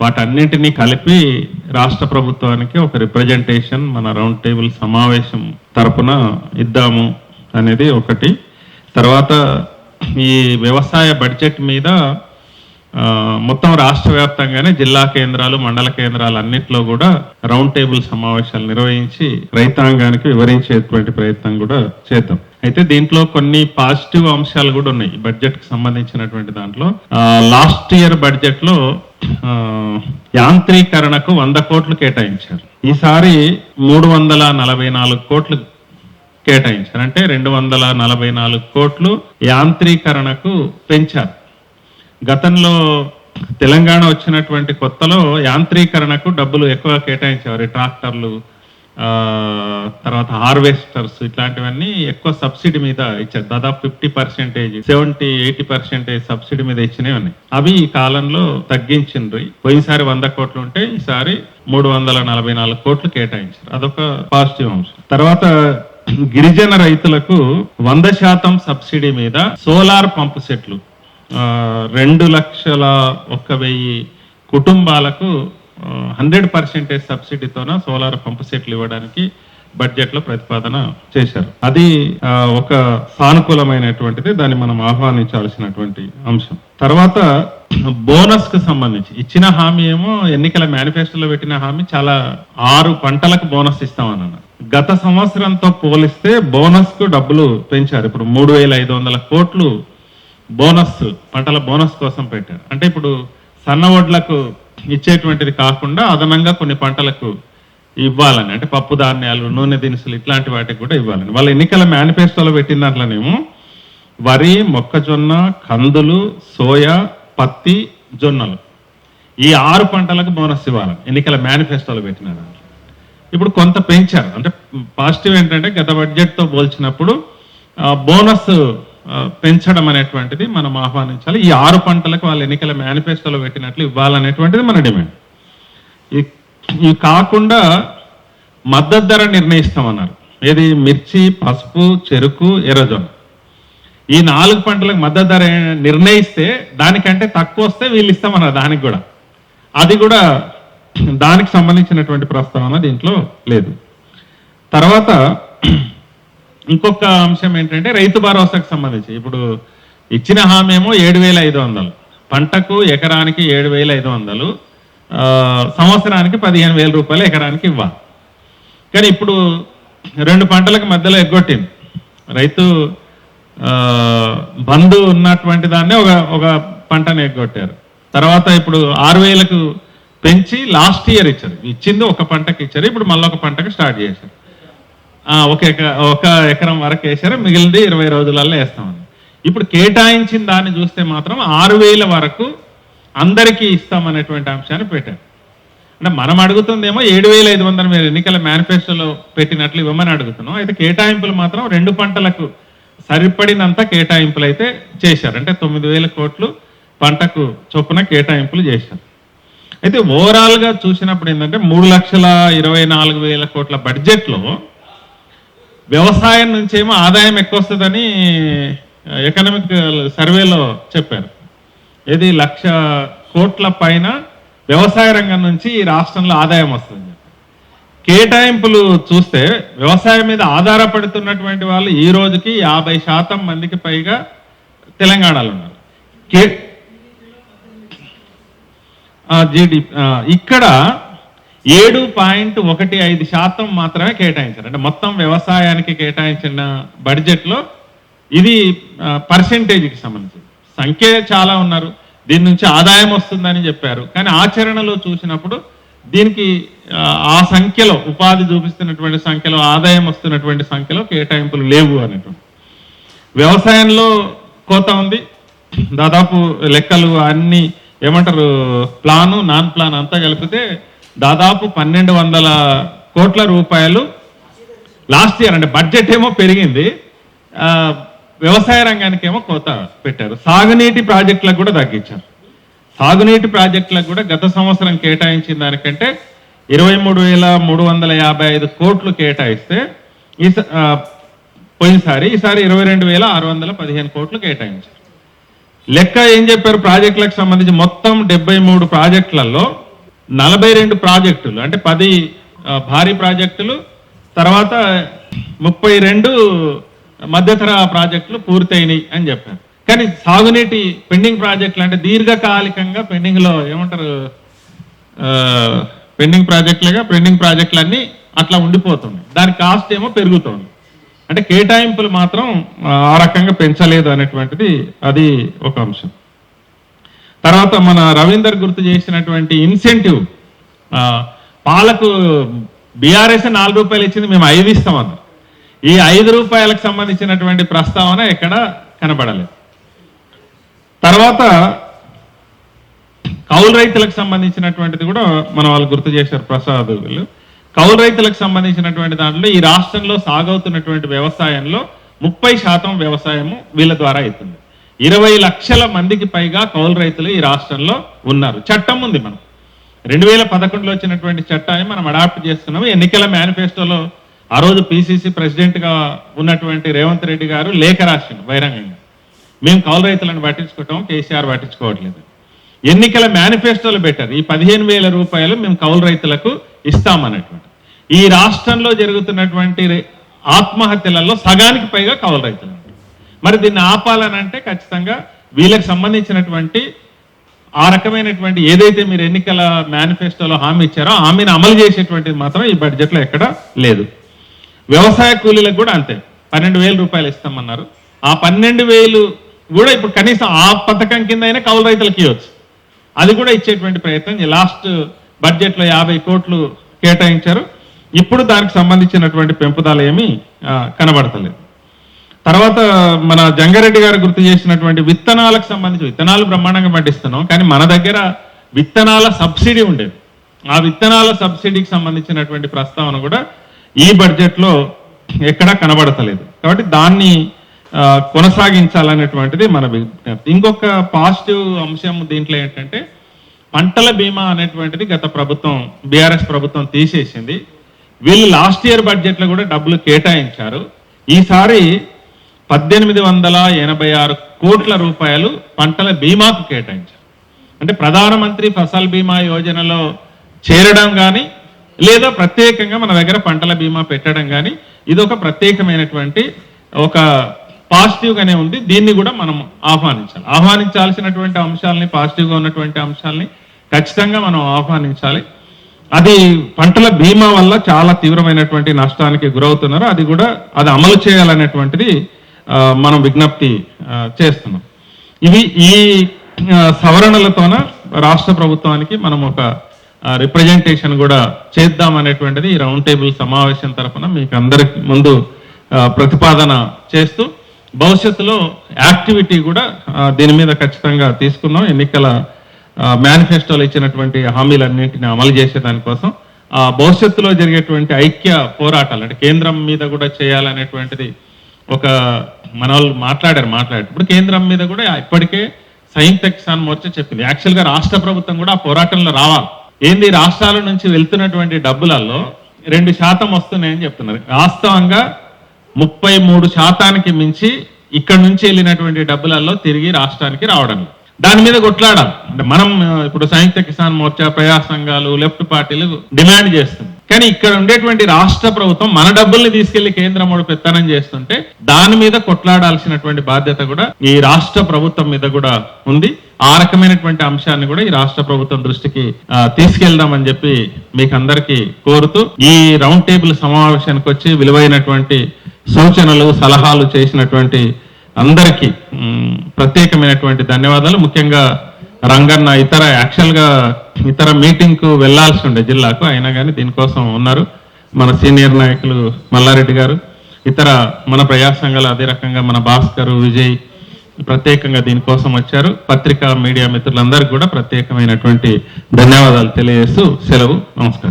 వాటన్నింటినీ కలిపి రాష్ట్ర ప్రభుత్వానికి ఒక రిప్రజెంటేషన్ మన రౌండ్ టేబుల్ సమావేశం తరపున ఇద్దాము అనేది ఒకటి. తర్వాత ఈ వ్యవసాయ బడ్జెట్ మీద మొత్తం రాష్ట్ర వ్యాప్తంగానే జిల్లా కేంద్రాలు, మండల కేంద్రాలు అన్నింటిలో కూడా రౌండ్ టేబుల్ సమావేశాలు నిర్వహించి రైతాంగానికి వివరించేటువంటి ప్రయత్నం కూడా చేద్దాం. అయితే దీంట్లో కొన్ని పాజిటివ్ అంశాలు కూడా ఉన్నాయి ఈ బడ్జెట్ కి సంబంధించినటువంటి దాంట్లో. లాస్ట్ ఇయర్ బడ్జెట్ లో యాంత్రీకరణకు 100 కోట్లు కేటాయించారు. ఈసారి 344 కోట్లు కేటాయించారు. అంటే 244 కోట్లు యాంత్రీకరణకు పెంచారు. గతంలో తెలంగాణ వచ్చినటువంటి కొత్తలో యాంత్రీకరణకు డబ్బులు ఎక్కువ కేటాయించేవారు. ట్రాక్టర్లు, తర్వాత హార్వెస్టర్స్ ఇట్లాంటివన్నీ ఎక్కువ సబ్సిడీ మీద ఇచ్చారు. దాదాపు 50%, 70-80% సబ్సిడీ మీద ఇచ్చినవి. అవి ఈ కాలంలో తగ్గించిండ్రు. పోయినసారి 100 కోట్లు ఉంటే ఈసారి 344 కోట్లు కేటాయించారు. అదొక పాజిటివ్ అంశం. తర్వాత గిరిజన రైతులకు 100% సబ్సిడీ మీద సోలార్ పంపు సెట్లు 2,01,000 కుటుంబాలకు 100% సబ్సిడీతోన సోలార్ పంపు సెట్లు ఇవ్వడానికి బడ్జెట్ లో ప్రతిపాదన చేశారు. అది ఒక సానుకూలమైనటువంటిది, దాన్ని మనం ఆహ్వానించాల్సినటువంటి అంశం. తర్వాత బోనస్ కు సంబంధించి ఇచ్చిన హామీ ఏమో ఎన్నికల మేనిఫెస్టోలో పెట్టిన హామీ చాలా 6 పంటలకు బోనస్ ఇస్తామన్నారు. గత సంవత్సరంతో పోలిస్తే బోనస్ కు డబ్బులు పెంచారు. ఇప్పుడు 3,500 కోట్లు బోనస్, పంటల బోనస్ కోసం పెట్టారు. అంటే ఇప్పుడు సన్న వడ్లకు ఇచ్చేటువంటిది కాకుండా అదనంగా కొన్ని పంటలకు ఇవ్వాలని, అంటే పప్పు ధాన్యాలు, నూనె దినుసులు ఇట్లాంటి వాటికి కూడా ఇవ్వాలని వాళ్ళ ఎన్నికల మేనిఫెస్టోలో పెట్టిన దాంట్లోనేమో వరి, మొక్కజొన్న, కందులు, సోయా, పత్తి, జొన్నలు ఈ 6 పంటలకు బోనస్ ఇవ్వాలని ఎన్నికల మేనిఫెస్టోలో పెట్టిన దాంట్లో ఇప్పుడు కొంత పెంచారు. అంటే పాజిటివ్ ఏంటంటే గత బడ్జెట్తో పోల్చినప్పుడు బోనస్ పెంచడం అనేటువంటిది మనం ఆహ్వానించాలి. ఈ 6 పంటలకు వాళ్ళ ఎన్నికల మేనిఫెస్టోలో పెట్టినట్లు ఇవ్వాలనేటువంటిది మన డిమాండ్. ఇవి కాకుండా మద్దతు ధర నిర్ణయిస్తామన్నారు. ఏది? మిర్చి, పసుపు, చెరుకు, ఎర్రజొన్న ఈ 4 పంటలకు మద్దతు ధర నిర్ణయిస్తే దానికంటే తక్కువ వస్తే వీళ్ళు ఇస్తామన్నారు. దానికి కూడా అది కూడా దానికి సంబంధించినటువంటి ప్రస్తావన దీంట్లో లేదు. తర్వాత ఇంకొక అంశం ఏంటంటే రైతు భరోసాకు సంబంధించి ఇప్పుడు ఇచ్చిన హామీ ఏమో 7,500, పంటకు ఎకరానికి 7,500, సంవత్సరానికి 15,000 రూపాయలు ఎకరానికి ఇవ్వాలి. కానీ ఇప్పుడు 2 పంటలకు మధ్యలో ఎగ్గొట్టింది. రైతు బంధు ఉన్నటువంటి దాన్ని ఒక పంటను ఎగ్గొట్టారు. తర్వాత ఇప్పుడు 6,000కు పెంచి లాస్ట్ ఇయర్ ఇచ్చారు. ఇచ్చింది ఒక పంటకి ఇచ్చారు, ఇప్పుడు మళ్ళీ ఒక పంటకు స్టార్ట్ చేశారు. ఒక ఎకరం వరకు వేసారు, మిగిలింది 20 రోజులలో వేస్తామని. ఇప్పుడు కేటాయించిన దాన్ని చూస్తే మాత్రం 6,000 వరకు అందరికీ ఇస్తామనేటువంటి అంశాన్ని పెట్టారు. అంటే మనం అడుగుతుందేమో 7,500 మీరు ఎన్నికల మేనిఫెస్టోలో పెట్టినట్లు ఇవ్వమని అడుగుతున్నాం. అయితే కేటాయింపులు మాత్రం 2 పంటలకు సరిపడినంత కేటాయింపులు అయితే చేశారు. అంటే 9,000 కోట్లు పంటకు చొప్పున కేటాయింపులు చేశారు. అయితే ఓవరాల్గా చూసినప్పుడు ఏంటంటే 3,24,000 కోట్ల బడ్జెట్లో వ్యవసాయం నుంచేమో ఆదాయం ఎక్కువ వస్తుందని ఎకనామిక్ సర్వేలో చెప్పారు. ఏది 1,00,000 కోట్ల పైన వ్యవసాయ రంగం నుంచి ఈ రాష్ట్రంలో ఆదాయం వస్తుంది. కేటాయింపులు చూస్తే వ్యవసాయం మీద ఆధారపడుతున్నటువంటి వాళ్ళు ఈ రోజుకి 50% మందికి పైగా తెలంగాణలో ఉన్నారు. ఇక్కడ 7.15% మాత్రమే కేటాయించారు. అంటే మొత్తం వ్యవసాయానికి కేటాయించిన బడ్జెట్లో ఇది పర్సెంటేజ్కి సంబంధించి సంఖ్య చాలా ఉన్నారు. దీని నుంచి ఆదాయం వస్తుందని చెప్పారు, కానీ ఆచరణలో చూసినప్పుడు దీనికి ఆ సంఖ్యలో ఉపాధి చూపిస్తున్నటువంటి సంఖ్యలో, ఆదాయం వస్తున్నటువంటి సంఖ్యలో కేటాయింపులు లేవు అనేటువంటి. వ్యవసాయంలో కోత ఉంది. దాదాపు లెక్కలు అన్ని ఏమంటారు, ప్లాను నాన్ ప్లాన్ అంతా కలిపితే దాదాపు 1,200 కోట్ల రూపాయలు లాస్ట్ ఇయర్. అంటే బడ్జెట్ ఏమో పెరిగింది, వ్యవసాయ రంగానికి ఏమో కోత పెట్టారు. సాగునీటి ప్రాజెక్టులకు కూడా తగ్గించారు. సాగునీటి ప్రాజెక్టులకు కూడా గత సంవత్సరం కేటాయించిన దానికంటే 23,355 కోట్లు కేటాయిస్తే పోయినసారి, ఈసారి 22,615 కోట్లు కేటాయించారు. లెక్క ఏం చెప్పారు? ప్రాజెక్టులకు సంబంధించి మొత్తం 73 ప్రాజెక్టులలో 42 ప్రాజెక్టులు అంటే 10 భారీ ప్రాజెక్టులు, తర్వాత 32 మధ్యతర ప్రాజెక్టులు పూర్తయినాయి అని చెప్పారు. కానీ సాగునీటి పెండింగ్ ప్రాజెక్టులు అంటే దీర్ఘకాలికంగా పెండింగ్లో ఏమంటారు, పెండింగ్ ప్రాజెక్టులు అన్నీ అట్లా ఉండిపోతున్నాయి. దాని కాస్ట్ ఏమో పెరుగుతోంది. అంటే కేటాయింపులు మాత్రం ఆ రకంగా పెంచలేదు అనేటువంటిది అది ఒక అంశం. తర్వాత మన రవీందర్ గుర్తు చేసినటువంటి ఇన్సెంటివ్, పాలకు బీఆర్ఎస్ 4 రూపాయలు ఇచ్చింది, మేము 5 ఇస్తామన్నారు. ఈ 5 రూపాయలకు సంబంధించినటువంటి ప్రస్తావన ఎక్కడ కనబడలేదు. తర్వాత కౌలు రైతులకు సంబంధించినటువంటిది కూడా మన వాళ్ళు గుర్తు చేశారు ప్రసాద్ వీళ్ళు. కౌలు రైతులకు సంబంధించినటువంటి దాంట్లో ఈ రాష్ట్రంలో సాగవుతున్నటువంటి వ్యవసాయంలో 30% వ్యవసాయము వీళ్ళ ద్వారా అవుతుంది. 20 లక్షల మందికి పైగా కౌలు రైతులు ఈ రాష్ట్రంలో ఉన్నారు. చట్టం ఉంది, మనం 2011లో వచ్చినటువంటి చట్టాన్ని మనం అడాప్ట్ చేస్తున్నాము. ఎన్నికల మేనిఫెస్టోలో ఆ రోజు పిసిసి ప్రెసిడెంట్గా ఉన్నటువంటి రేవంత్ రెడ్డి గారు లేఖ రాసిండు బహిరంగంగా, మేము కౌలు రైతులను పట్టించుకుంటాం, కేసీఆర్ పట్టించుకోవట్లేదు. ఎన్నికల మేనిఫెస్టోలో పెట్టారు ఈ 15,000 రూపాయలు మేము కౌలు రైతులకు ఇస్తామన్నటువంటి. ఈ రాష్ట్రంలో జరుగుతున్నటువంటి ఆత్మహత్యలలో సగానికి పైగా కౌలు రైతులు. మరి దీన్ని ఆపాలనంటే ఖచ్చితంగా వీళ్ళకి సంబంధించినటువంటి ఆ రకమైనటువంటి ఏదైతే మీరు ఎన్నికల మేనిఫెస్టోలో హామీ ఇచ్చారో హామీని అమలు చేసేటువంటిది మాత్రం ఈ బడ్జెట్లో ఎక్కడ లేదు. వ్యవసాయ కూలీలకు కూడా అంతే, 12,000 రూపాయలు ఇస్తామన్నారు. ఆ 12,000 కూడా ఇప్పుడు కనీసం ఆ పథకం కింద అయినా కౌలు రైతులకు ఇవ్వచ్చు, అది కూడా ఇచ్చేటువంటి ప్రయత్నం లాస్ట్ బడ్జెట్లో 50 కోట్లు కేటాయించారు. ఇప్పుడు దానికి సంబంధించినటువంటి పెంపుదల ఏమీ కనబడతలేదు. తర్వాత మన జంగారెడ్డి గారు గుర్తు చేసినటువంటి విత్తనాలకు సంబంధించి, విత్తనాలు బ్రహ్మాండంగా పండిస్తున్నాం, కానీ మన దగ్గర విత్తనాల సబ్సిడీ ఉండేది. ఆ విత్తనాల సబ్సిడీకి సంబంధించినటువంటి ప్రస్తావన కూడా ఈ బడ్జెట్లో ఎక్కడా కనబడతలేదు. కాబట్టి దాన్ని కొనసాగించాలనేటువంటిది మన విజ్ఞప్తి. ఇంకొక పాజిటివ్ అంశం దీంట్లో ఏంటంటే పంటల బీమా అనేటువంటిది గత ప్రభుత్వం బీఆర్ఎస్ ప్రభుత్వం తీసేసింది. వీళ్ళు లాస్ట్ ఇయర్ బడ్జెట్లో కూడా డబ్బులు కేటాయించారు. ఈసారి 1886 కోట్ల రూపాయలు పంటల బీమాకు కేటాయించారు. అంటే ప్రధానమంత్రి ఫసల్ బీమా యోజనలో చేరడం కానీ లేదా ప్రత్యేకంగా మన దగ్గర పంటల బీమా పెట్టడం కానీ ఇది ఒక ప్రత్యేకమైనటువంటి ఒక పాజిటివ్గానే ఉంది. దీన్ని కూడా మనం ఆహ్వానించాల్సినటువంటి అంశాలని, పాజిటివ్గా ఉన్నటువంటి అంశాలని ఖచ్చితంగా మనం ఆహ్వానించాలి. అది పంటల బీమా వల్ల చాలా తీవ్రమైనటువంటి నష్టానికి గురవుతున్నారు. అది అమలు చేయాలనేటువంటిది మనం విజ్ఞప్తి చేస్తున్నాం. ఈ సవరణలతోన రాష్ట్ర ప్రభుత్వానికి మనం ఒక రిప్రజెంటేషన్ కూడా చేద్దాం అనేటువంటిది ఈ రౌండ్ టేబుల్ సమావేశం తరఫున మీకు అందరికి ముందు ప్రతిపాదన చేస్తూ భవిష్యత్తులో యాక్టివిటీ కూడా దీని మీద ఖచ్చితంగా తీసుకుందాం. ఎన్నికల మేనిఫెస్టోలో ఇచ్చినటువంటి హామీలన్నింటినీ అమలు చేసే దానికోసం భవిష్యత్తులో జరిగేటువంటి ఐక్య పోరాటాలు అంటే కేంద్రం మీద కూడా చేయాలనేటువంటిది ఒక మన వాళ్ళు మాట్లాడారు. ఇప్పుడు కేంద్రం మీద కూడా ఇప్పటికే సంయుక్త కిసాన్ మోర్చా చెప్పింది. యాక్చువల్గా రాష్ట్ర ప్రభుత్వం కూడా ఆ పోరాటంలో రావాలి. ఏంది రాష్ట్రాల నుంచి వెళ్తున్నటువంటి డబ్బులలో 2% వస్తున్నాయని చెప్తున్నారు. వాస్తవంగా 33% మించి ఇక్కడ నుంచి వెళ్ళినటువంటి డబ్బులలో తిరిగి రాష్ట్రానికి రావడం, దాని మీద కొట్లాడాలి. అంటే మనం ఇప్పుడు సంయుక్త కిసాన్ మోర్చా, ప్రజా సంఘాలు, లెఫ్ట్ పార్టీలు డిమాండ్ చేస్తుంది. కానీ ఇక్కడ ఉండేటువంటి రాష్ట్ర ప్రభుత్వం మన డబ్బుల్ని తీసుకెళ్లి కేంద్రం పెత్తనం చేస్తుంటే దాని మీద కొట్లాడాల్సినటువంటి బాధ్యత కూడా ఈ రాష్ట్ర ప్రభుత్వం మీద కూడా ఉంది. ఆ రకమైనటువంటి అంశాన్ని కూడా ఈ రాష్ట్ర ప్రభుత్వం దృష్టికి తీసుకెళ్దామని చెప్పి మీకు అందరికీ కోరుతూ ఈ రౌండ్ టేబుల్ సమావేశానికి వచ్చి విలువైనటువంటి సూచనలు, సలహాలు చేసినటువంటి అందరికీ ప్రత్యేకమైనటువంటి ధన్యవాదాలు. ముఖ్యంగా రంగన్న ఇతర మీటింగ్ కు వెళ్లాల్సి ఉండే జిల్లాకు, అయినా కానీ దీనికోసం ఉన్నారు. మన సీనియర్ నాయకులు మల్లారెడ్డి గారు, ఇతర మన ప్రజా సంఘాలు, అదే రకంగా మన భాస్కర్, విజయ్ ప్రత్యేకంగా దీనికోసం వచ్చారు. పత్రికా మీడియా మిత్రులందరికీ కూడా ప్రత్యేకమైనటువంటి ధన్యవాదాలు తెలియజేస్తూ సెలవు. నమస్కారం.